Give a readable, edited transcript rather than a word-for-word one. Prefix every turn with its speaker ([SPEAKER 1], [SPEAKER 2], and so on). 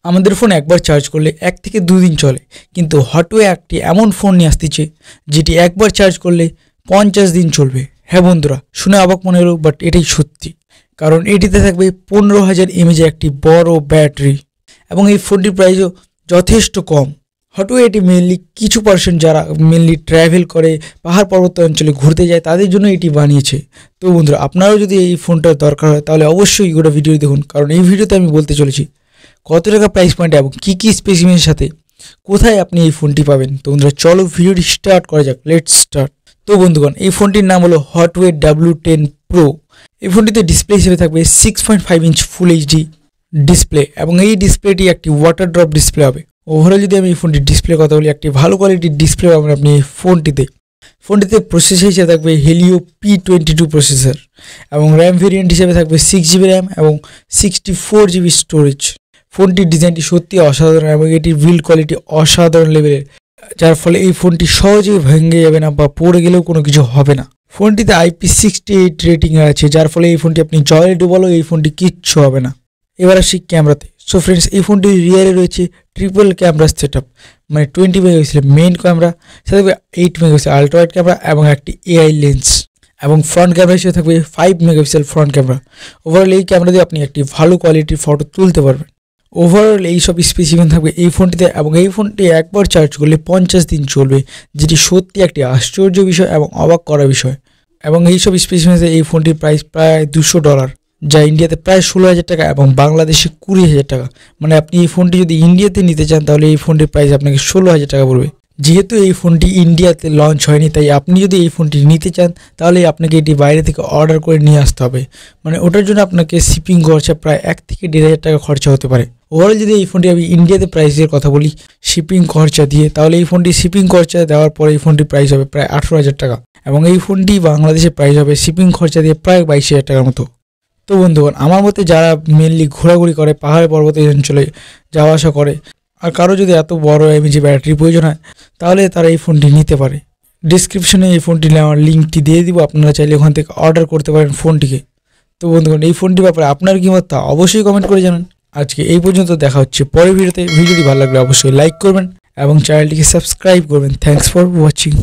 [SPEAKER 1] আমাদের ফোন একবার চার্জ করলে 1 থেকে 2 দিন চলে, কিন্তু হটওয়ে একটি এমন ফোন নিয়ে আসতেছে যেটি একবার চার্জ করলে 50 দিন চলবে। হ্যাঁ বন্ধুরা, শুনে অবাক মনে হলো, বাট এটাই সত্যি, কারণ এটিতে থাকবে 15,000 mAh একটি বড় ব্যাটারি এবং এই ফোনটির প্রাইসও যথেষ্ট কম। হটওয়ে এটি মেনলি কিছু পার্সেন্ট যারা মেনলি ট্র্যাভেল করে, পাহাড় পর্বত অঞ্চলে ঘুরতে যায়, তাদের জন্য এটি বানিয়েছে। তো বন্ধুরা, আপনারাও যদি এই ফোনটার দরকার হয় তাহলে অবশ্যই গোটা ভিডিও দেখুন, কারণ এই ভিডিওতে আমি বলতে চলেছি কত টাকা প্রাইস পয়েন্ট এবং কী স্পেসিফিকেশনের সাথে কোথায় আপনি এই ফোনটি পাবেন। তো বন্ধুরা, চলো ভিডিওটি স্টার্ট করা যাক, লেটস স্টার্ট। তো বন্ধুগণ, এই ফোনটির নাম হলো হটওয়ে W10 Pro। এই ফোনটিতে ডিসপ্লে হিসেবে থাকবে 6.5 ইঞ্চ ফুল এইচডি ডিসপ্লে এবং এই ডিসপ্লেটি একটি ওয়াটার ড্রপ ডিসপ্লে হবে। ওভারঅল যদি আমি এই ফোনটির ডিসপ্লে কথা বলি, একটি ভালো কোয়ালিটির ডিসপ্লে পাবেন আপনি এই ফোনটিতে প্রসেসর হিসেবে থাকবে হেলিও P22 প্রসেসর এবং র্যাম ভেরিয়েন্ট হিসেবে থাকবে 6GB র্যাম এবং 64GB স্টোরেজ। ফোনটির ডিজাইনটি সত্যি অসাধারণ এবং এটির বিল্ড কোয়ালিটি অসাধারণ লেভেলের, যার ফলে এই ফোনটি সহজেই ভেঙে যাবে না বা পড়ে গেলেও কোনো কিছু হবে না। ফোনটিতে IP68 রেটিং আছে, যার ফলে এই ফোনটি আপনি জলে ডুবালেও এই ফোনটি কিচ্ছু হবে না। এবার আসি ক্যামেরাতে। সো ফ্রেন্ডস, এই ফোনটির রিয়ারে রয়েছে ট্রিপল ক্যামেরা সেটআপ, মানে 20 মেগাপিক্সেল মেইন ক্যামেরা, সাথে 8 মেগাপিক্সেল আলট্রা ওয়াইড ক্যামেরা এবং একটি AI লেন্স, এবং ফ্রন্ট ক্যামেরা হিসেবে থাকবে 5 মেগাপিক্সেল ফ্রন্ট ক্যামেরা। ওভারঅল এই ক্যামেরা দিয়ে আপনি একটি ভালো কোয়ালিটির ফটো তুলতে পারবেন। ওভারঅল এই সব স্পেসিফিকেশন থাকবে এই ফোনটিতে এবং এই ফোনটি একবার চার্জ করলে 50 দিন চলবে, যেটি সত্যি একটি আশ্চর্য বিষয় এবং অবাক করা বিষয়। এবং এই সব স্পেসিফিকেশনে এই ফোনটির প্রাইস প্রায় $200, যা ইন্ডিয়াতে প্রায় 16,000 টাকা এবং বাংলাদেশে 20,000 টাকা। মানে আপনি এই ফোনটি যদি ইন্ডিয়াতে নিতে চান তাহলে এই ফোনটির প্রাইস আপনাকে 16,000 টাকা পড়বে। যেহেতু এই ফোনটি ইন্ডিয়াতে লঞ্চ হয়নি, তাই আপনি যদি এই ফোনটি নিতে চান তাহলে আপনাকে এটি বাইরে থেকে অর্ডার করে নিয়ে আসতে হবে। মানে ওটার জন্য আপনাকে শিপিং খরচা প্রায় 1 থেকে 1,500 টাকা খরচা হতে পারে। ওভারঅল যদি এই ফোনটি আমি ইন্ডিয়াতে প্রাইসের কথা বলি শিপিং খরচা দিয়ে, তাহলে এই ফোনটি শিপিং খরচা দেওয়ার পরে এই ফোনটির প্রাইস হবে প্রায় 18,000 টাকা এবং এই ফোনটি বাংলাদেশে প্রাইস হবে শিপিং খরচা দিয়ে প্রায় 22,000 টাকার মতো। তো বন্ধুগণ, আমার মতে যারা মেনলি ঘোরাঘুরি করে, পাহাড় পর্বত অঞ্চলে যাওয়া আসা করে, আর কারো যদি এত বড় এমএজি ব্যাটারি প্রয়োজন হয় তাহলে তারা এই ফোনটি নিতে পারে। ডিসক্রিপশনে এই ফোনটি নেওয়ার লিঙ্কটি দিয়ে দিব, আপনারা চাইলে ওখান থেকে অর্ডার করতে পারেন ফোনটিকে। তো বন্ধুগণ, এই ফোনটির ব্যাপারে আপনার কি মত তা অবশ্যই কমেন্ট করে জানান। আজকে এই পর্যন্ত, দেখা হচ্ছে পরের ভিডিওতে। ভিডিওটি ভালো লাগলে অবশ্যই লাইক করবেন এবং চ্যানেলটিকে সাবস্ক্রাইব করবেন। Thanks for watching.